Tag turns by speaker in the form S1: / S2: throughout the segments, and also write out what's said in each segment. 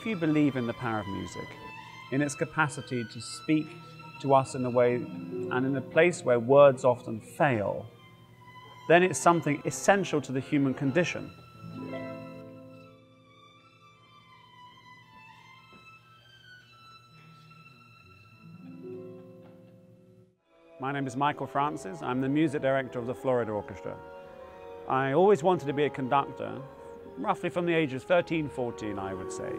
S1: If you believe in the power of music, in its capacity to speak to us in a way and in a place where words often fail, then it's something essential to the human condition. My name is Michael Francis. I'm the music director of the Florida Orchestra. I always wanted to be a conductor, roughly from the age of 13, 14, I would say.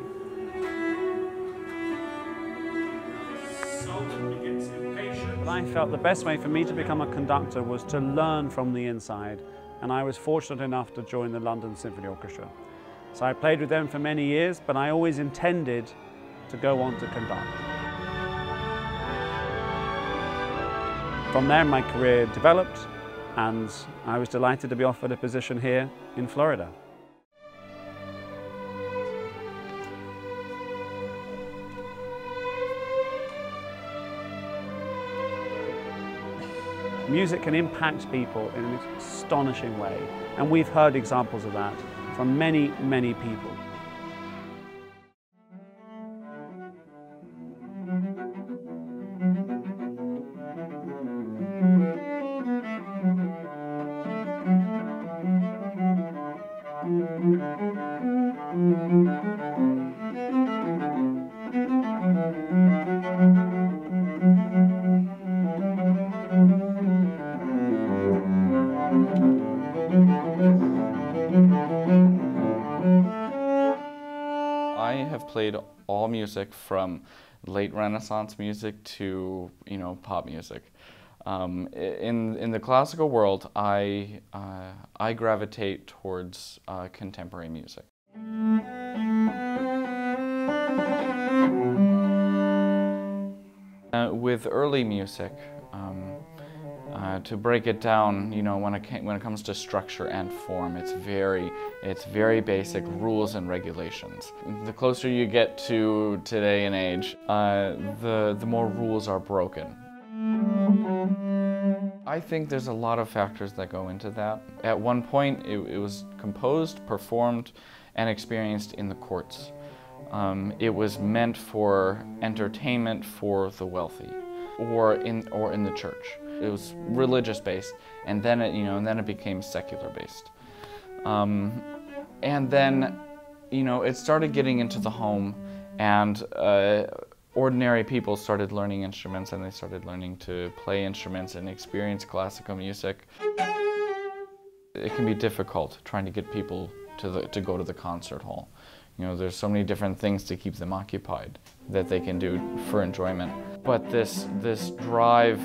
S1: But I felt the best way for me to become a conductor was to learn from the inside, and I was fortunate enough to join the London Symphony Orchestra. So I played with them for many years, but I always intended to go on to conduct. From there, my career developed, and I was delighted to be offered a position here in Florida. Music can impact people in an astonishing way, and we've heard examples of that from many, many people.
S2: I have played all music from late Renaissance music to, pop music. In the classical world, I gravitate towards contemporary music. With early music, to break it down, when it comes to structure and form, it's very basic rules and regulations. The closer you get to today and age, the more rules are broken. I think there's a lot of factors that go into that. At one point, it was composed, performed, and experienced in the courts. It was meant for entertainment for the wealthy, or in the church. It was religious based, and then it became secular based. And then, it started getting into the home, and ordinary people started learning instruments, and they started learning to play instruments and experience classical music. It can be difficult trying to get people to go to the concert hall. There's so many different things to keep them occupied that they can do for enjoyment. But this drive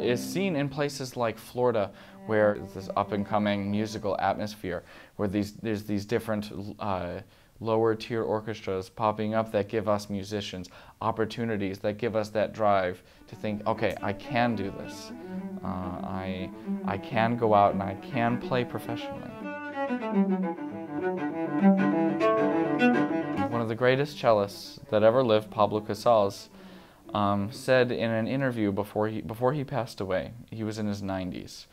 S2: is seen in places like Florida, where this up-and-coming musical atmosphere, where there's these different lower-tier orchestras popping up that give us musicians opportunities, that give us that drive to think, okay, I can do this. I can go out and I can play professionally. One of the greatest cellists that ever lived, Pablo Casals, said in an interview before he passed away, he was in his 90s,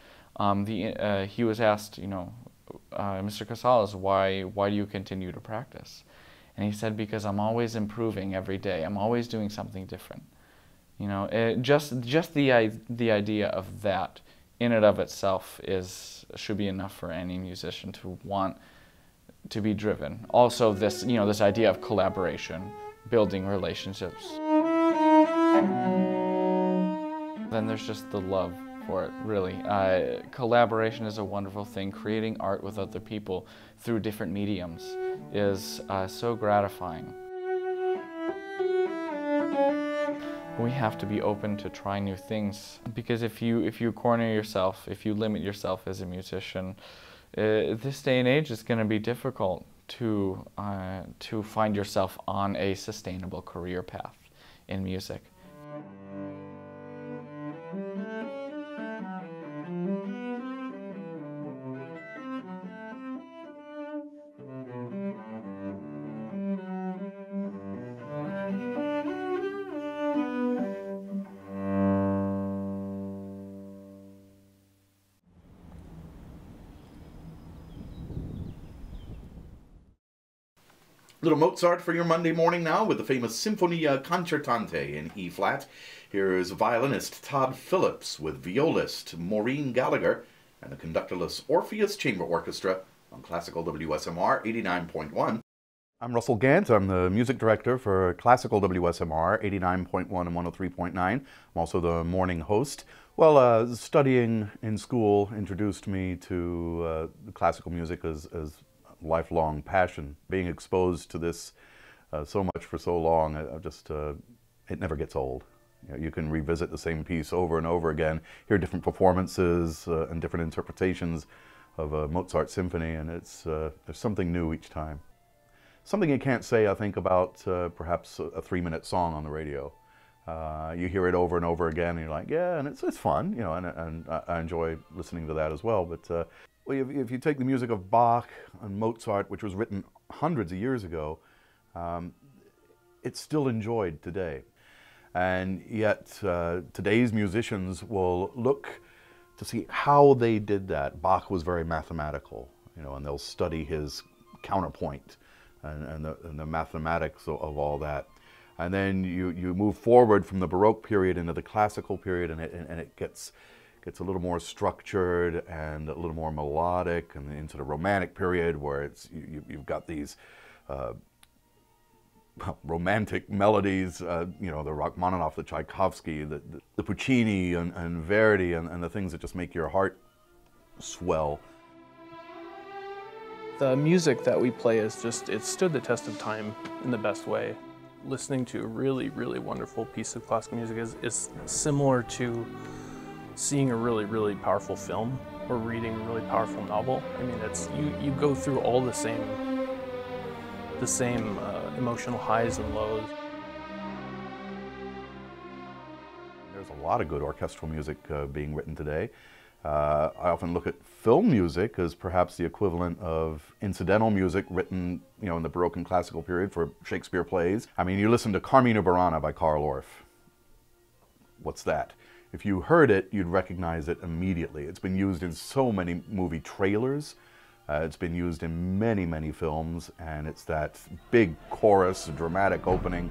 S2: he was asked, Mr. Casals, why do you continue to practice? And he said, because I'm always improving every day. I'm always doing something different. Just the idea of that in and of itself should be enough for any musician to want to be driven. Also, this idea of collaboration, building relationships. Then there's just the love for it, really. Collaboration is a wonderful thing. Creating art with other people through different mediums is so gratifying. We have to be open to try new things, because if you corner yourself, if you limit yourself as a musician, this day and age it's going to be difficult to find yourself on a sustainable career path in music.
S3: Little Mozart for your Monday morning now with the famous Sinfonia Concertante in E-flat. Here is violinist Todd Phillips with violist Maureen Gallagher and the conductorless Orpheus Chamber Orchestra on Classical WSMR 89.1. I'm Russell Gant. I'm the music director for Classical WSMR 89.1 and 103.9. I'm also the morning host. Well, studying in school introduced me to classical music as lifelong passion. Being exposed to this so much for so long, it never gets old. You know, you can revisit the same piece over and over again, hear different performances and different interpretations of a Mozart symphony, and there's something new each time. Something you can't say, I think, about perhaps a 3-minute song on the radio. You hear it over and over again, and you're like, yeah, and it's fun, you know, and I enjoy listening to that as well. But well, if you take the music of Bach and Mozart, which was written hundreds of years ago, it's still enjoyed today. And yet today's musicians will look to see how they did that. Bach was very mathematical, you know, and they'll study his counterpoint and the mathematics of all that. And then you move forward from the Baroque period into the classical period, and it gets a little more structured and a little more melodic, and into the Romantic period where you've got these romantic melodies, you know, the Rachmaninoff, the Tchaikovsky, the Puccini and Verdi, and the things that just make your heart swell.
S4: The music that we play is it stood the test of time in the best way. Listening to a really, really wonderful piece of classical music is similar to seeing a really, really powerful film or reading a really powerful novel. I mean, you go through all the same emotional highs and lows.
S3: There's a lot of good orchestral music being written today. I often look at film music as perhaps the equivalent of incidental music written, you know, in the Baroque and classical period for Shakespeare plays. I mean, you listen to Carmina Burana by Carl Orff. What's that? If you heard it, you'd recognize it immediately. It's been used in so many movie trailers. It's been used in many, many films, and it's that big chorus, dramatic opening.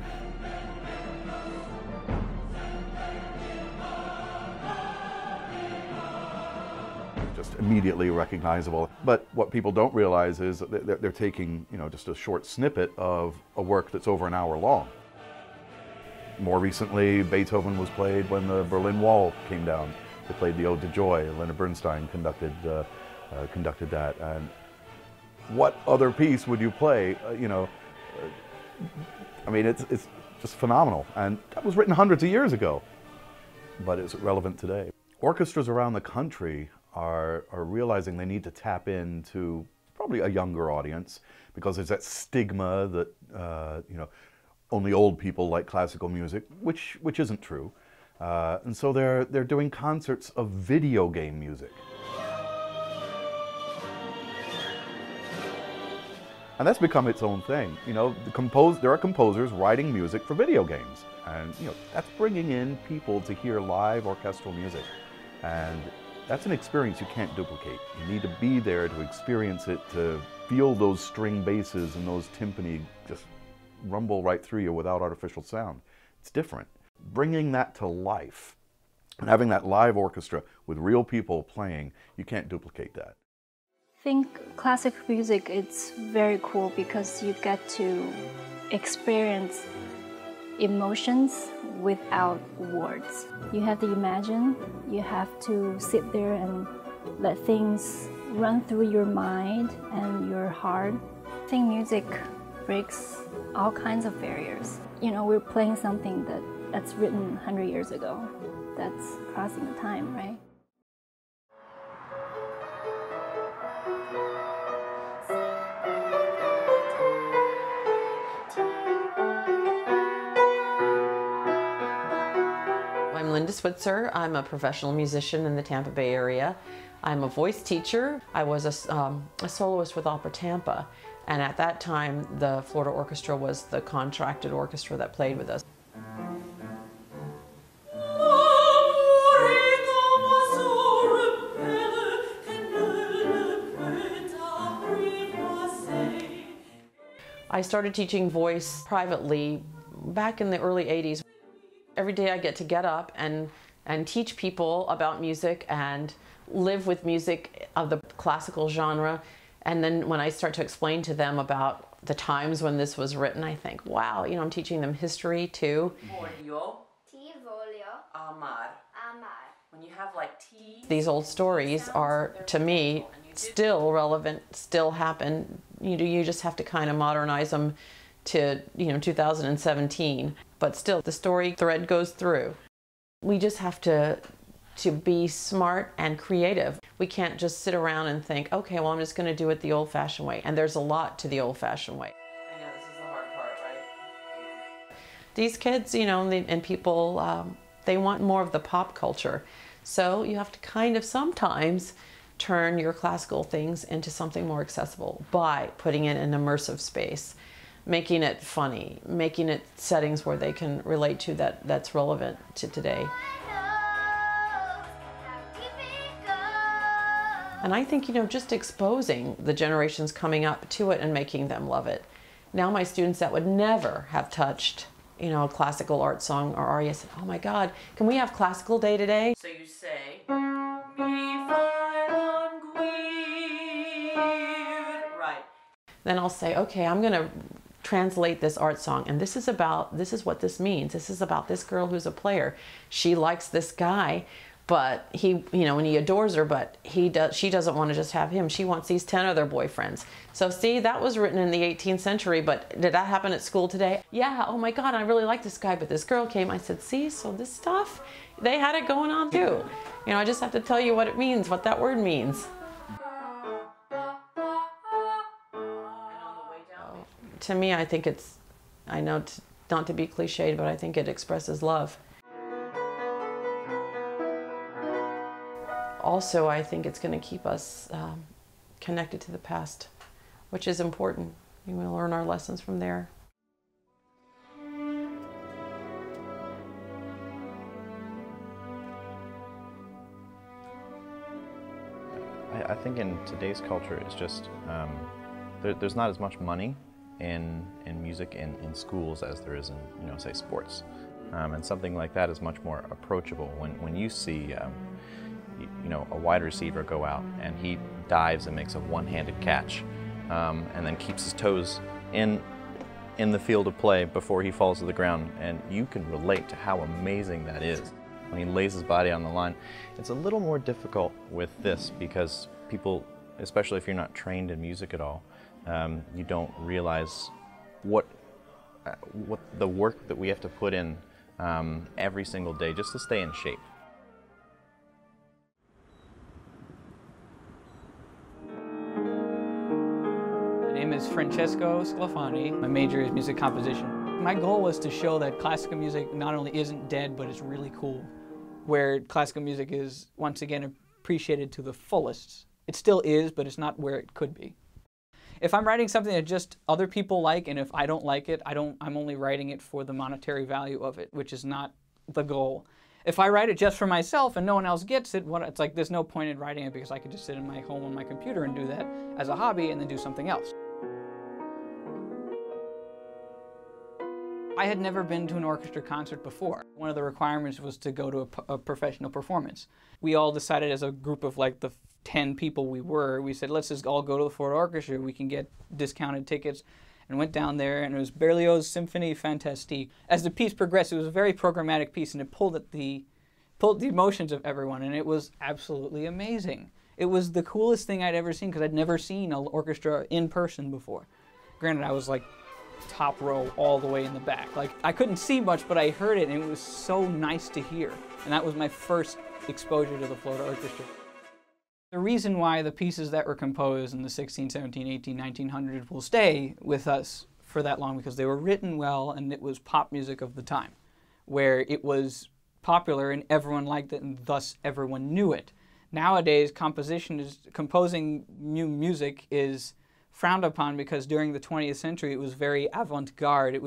S3: Just immediately recognizable. But what people don't realize is that they're taking, you know, just a short snippet of a work that's over an hour long. More recently, Beethoven was played when the Berlin Wall came down. They played the Ode to Joy. Leonard Bernstein conducted that. And what other piece would you play? You know, I mean, it's just phenomenal. And that was written hundreds of years ago, but it's relevant today. Orchestras around the country are realizing they need to tap into probably a younger audience, because there's that stigma that you know, only old people like classical music, which isn't true. And so they're doing concerts of video game music. And that's become its own thing. You know, there are composers writing music for video games, and you know, that's bringing in people to hear live orchestral music. And that's an experience you can't duplicate. You need to be there to experience it, to feel those string basses and those timpani just rumble right through you without artificial sound. It's different. Bringing that to life and having that live orchestra with real people playing, you can't duplicate that.
S5: I think classical music, it's very cool because you get to experience emotions without words. You have to imagine, you have to sit there and let things run through your mind and your heart. I think music breaks all kinds of barriers. You know, we're playing something that's written 100 years ago. That's crossing the time, right?
S6: I'm Linda Switzer. I'm a professional musician in the Tampa Bay area. I'm a voice teacher. I was a soloist with Opera Tampa, and at that time the Florida Orchestra was the contracted orchestra that played with us. I I started teaching voice privately back in the early 80s. Every day I get up and teach people about music and live with music of the classical genre. And then when I start to explain to them about the times when this was written, I think, wow, you know, I'm teaching them history too. Voglio. Ti voglio. Amar. Amar. When you have like T. These old stories are, to me, still relevant, still happen. You just have to kind of modernize them to, 2017. But still, the story thread goes through. We just have to be smart and creative. We can't just sit around and think, okay, well, I'm just going to do it the old-fashioned way. And there's a lot to the old-fashioned way. I know, this is the hard part, right? These kids, and people, they want more of the pop culture. So you have to kind of sometimes turn your classical things into something more accessible by putting it in an immersive space, making it funny, making it settings where they can relate to that's relevant to today. And I think, just exposing the generations coming up to it and making them love it. Now my students that would never have touched, a classical art song or aria said, oh my God, can we have classical day today? So you say, right. Then I'll say, okay, I'm gonna translate this art song, and this is what this means. This is about this girl who's a player. She likes this guy, but he, and he adores her, but she doesn't want to just have him. She wants these 10 other boyfriends. So see, that was written in the 18th century, but did that happen at school today? Yeah, oh my God, I really like this guy, but this girl came. I said, see, so this stuff, they had it going on too. I just have to tell you what it means, what that word means. To me, I think I know not to be cliched, but I think it expresses love. Also, I think it's going to keep us connected to the past, which is important. We will learn our lessons from there.
S7: I think in today's culture, it's just, there's not as much money in music in schools as there is in, say, sports. And something like that is much more approachable. When you see a wide receiver go out and he dives and makes a one-handed catch and then keeps his toes in the field of play before he falls to the ground, and you can relate to how amazing that is. When he lays his body on the line, it's a little more difficult with this because people, especially if you're not trained in music at all, you don't realize what the work that we have to put in every single day just to stay in shape.
S8: My name is Francesco Sclafani. My major is music composition. My goal was to show that classical music not only isn't dead, but it's really cool, where classical music is once again appreciated to the fullest. It still is, but it's not where it could be. If I'm writing something that just other people like, and if I don't like it, I'm only writing it for the monetary value of it, which is not the goal. If I write it just for myself and no one else gets it, it's like there's no point in writing it because I could just sit in my home on my computer and do that as a hobby and then do something else. I had never been to an orchestra concert before. One of the requirements was to go to a professional performance. We all decided as a group of like the 10 people we said, let's just all go to the Florida Orchestra. We can get discounted tickets. And went down there, and it was Berlioz' Symphonie Fantastique. As the piece progressed, it was a very programmatic piece, and it pulled the emotions of everyone, and it was absolutely amazing. It was the coolest thing I'd ever seen, because I'd never seen an orchestra in person before. Granted, I was like top row all the way in the back. Like, I couldn't see much, but I heard it, and it was so nice to hear. And that was my first exposure to the Florida Orchestra. The reason why the pieces that were composed in the 16, 17, 18, 1900s will stay with us for that long because they were written well and it was pop music of the time, where it was popular and everyone liked it and thus everyone knew it. Nowadays, composing new music is frowned upon because during the 20th century it was very avant-garde. It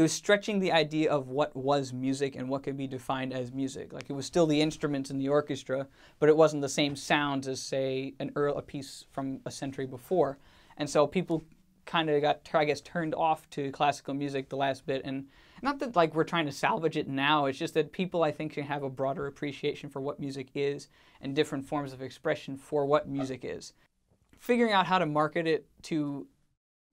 S8: was stretching the idea of what was music and what could be defined as music. Like, it was still the instruments in the orchestra, but it wasn't the same sounds as, say, a piece from a century before. And so people kind of got, I guess, turned off to classical music the last bit. And not that like we're trying to salvage it now, it's just that people, I think, can have a broader appreciation for what music is and different forms of expression for what music is. Figuring out how to market it to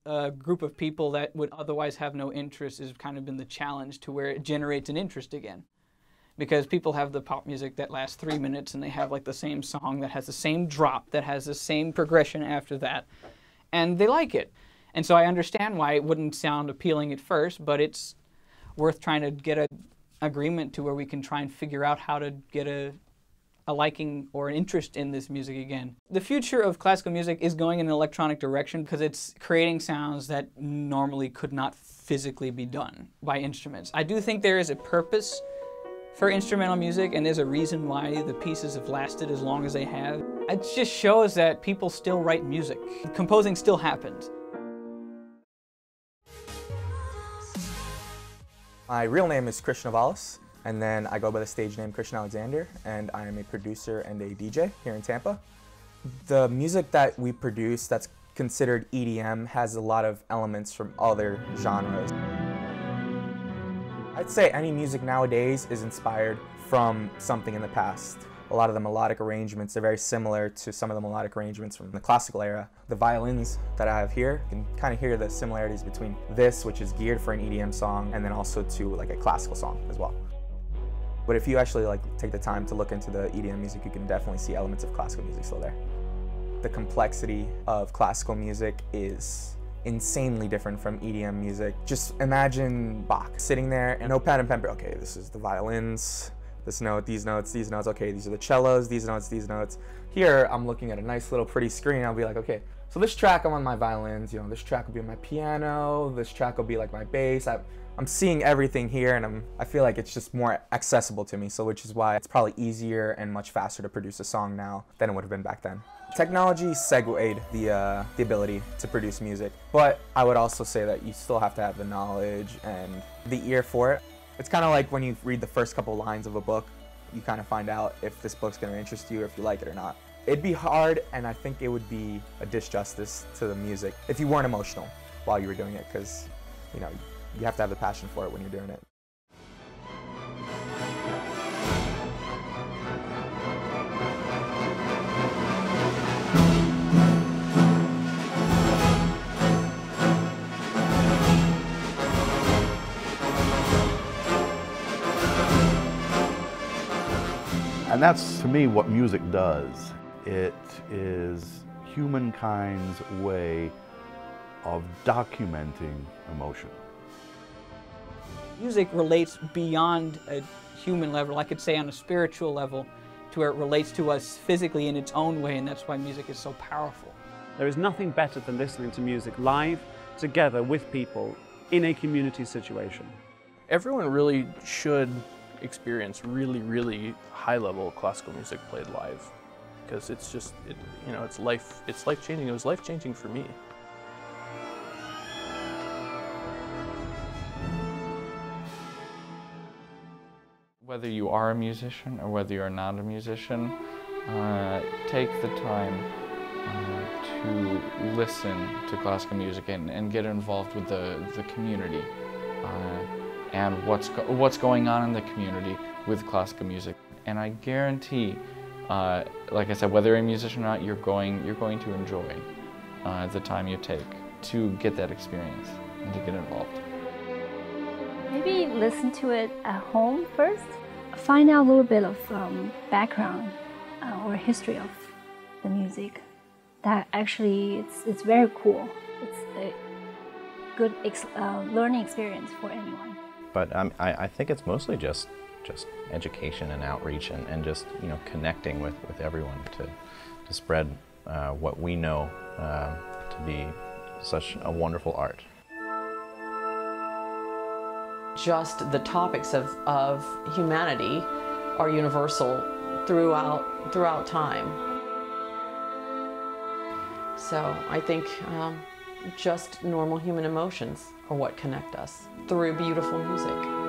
S8: a group of people that would otherwise have no interest has kind of been the challenge, to where it generates an interest again. Because people have the pop music that lasts 3 minutes and they have like the same song that has the same drop, that has the same progression after that, and they like it. And so I understand why it wouldn't sound appealing at first, but it's worth trying to get an agreement to where we can try and figure out how to get a liking or an interest in this music again. The future of classical music is going in an electronic direction because it's creating sounds that normally could not physically be done by instruments. I do think there is a purpose for instrumental music, and there's a reason why the pieces have lasted as long as they have. It just shows that people still write music. Composing still happens.
S9: My real name is Christian Avalos, and then I go by the stage name Christian Alexander, and I am a producer and a DJ here in Tampa. The music that we produce that's considered EDM has a lot of elements from other genres. I'd say any music nowadays is inspired from something in the past. A lot of the melodic arrangements are very similar to some of the melodic arrangements from the classical era. The violins that I have here, you can kind of hear the similarities between this, which is geared for an EDM song, and then also to like a classical song as well. But if you actually take the time to look into the EDM music, you can definitely see elements of classical music still there. The complexity of classical music is insanely different from EDM music. Just imagine Bach sitting there and no pad and paper. Okay, this is the violins, this note, these notes, okay, these are the cellos, these notes, these notes. Here, I'm looking at a nice little pretty screen. I'll be like, okay, so this track I'm on my violins, this track will be on my piano, this track will be like my bass. I'm seeing everything here, and I feel like it's just more accessible to me, so which is why it's probably easier and much faster to produce a song now than it would have been back then. Technology segued the ability to produce music, but I would also say that you still have to have the knowledge and the ear for it. It's kind of like when you read the first couple lines of a book, you kind of find out if this book's going to interest you or if you like it or not. It'd be hard, and I think it would be a disjustice to the music if you weren't emotional while you were doing it, because you have to have the passion for it when you're doing it.
S3: And that's, to me, what music does. It is humankind's way of documenting emotion.
S8: Music relates beyond a human level, I could say on a spiritual level, to where it relates to us physically in its own way, and that's why music is so powerful.
S1: There is nothing better than listening to music live, together with people, in a community situation.
S4: Everyone really should experience really, really high-level classical music played live, because it's just, it's life-changing. It was life-changing for me.
S2: Whether you are a musician or whether you're not a musician, take the time to listen to classical music and get involved with the community and what's going on in the community with classical music. And I guarantee, like I said, whether you're a musician or not, you're going to enjoy the time you take to get that experience and to get involved.
S5: Maybe listen to it at home first. Find out a little bit of background or history of the music. That actually, it's very cool. It's a good learning experience for anyone.
S7: But I think it's mostly just education and outreach and just connecting with everyone to spread what we know to be such a wonderful art.
S6: Just the topics of humanity are universal throughout time. So I think just normal human emotions are what connect us through beautiful music.